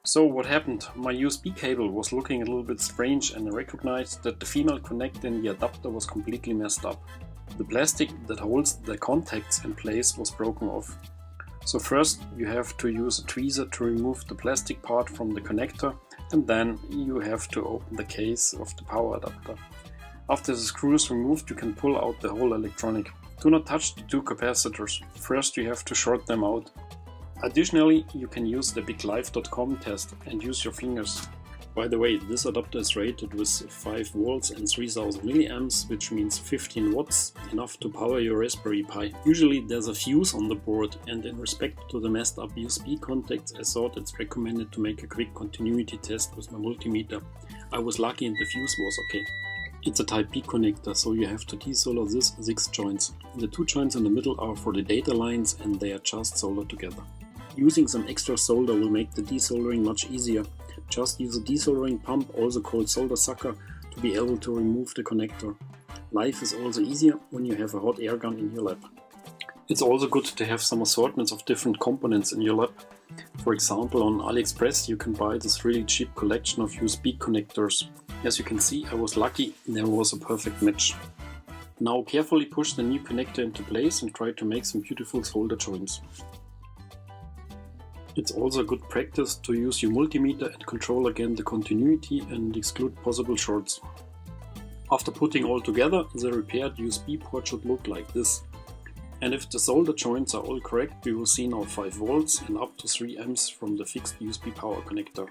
So what happened? My USB cable was looking a little bit strange and I recognized that the female connector in the adapter was completely messed up. The plastic that holds the contacts in place was broken off. So first you have to use a tweezer to remove the plastic part from the connector, and then you have to open the case of the power adapter. After the screw is removed, you can pull out the whole electronic. Do not touch the two capacitors. First you have to short them out. Additionally, you can use the BigLife.com test and use your fingers. By the way, this adapter is rated with 5 volts and 3000 milliamps, which means 15 watts, enough to power your Raspberry Pi. Usually there's a fuse on the board, and in respect to the messed up USB contacts, I thought it's recommended to make a quick continuity test with my multimeter. I was lucky and the fuse was okay. It's a Type B connector, so you have to desolder this 6 joints. The 2 joints in the middle are for the data lines and they are just soldered together. Using some extra solder will make the desoldering much easier. Just use a desoldering pump, also called solder sucker, to be able to remove the connector. Life is also easier when you have a hot air gun in your lab. It's also good to have some assortments of different components in your lab. For example, on AliExpress you can buy this really cheap collection of USB connectors. As you can see, I was lucky, there was a perfect match. Now carefully push the new connector into place and try to make some beautiful solder joints. It's also good practice to use your multimeter and control again the continuity and exclude possible shorts. After putting all together, the repaired USB port should look like this. And if the solder joints are all correct, we will see now 5 volts and up to 3 amps from the fixed USB power connector.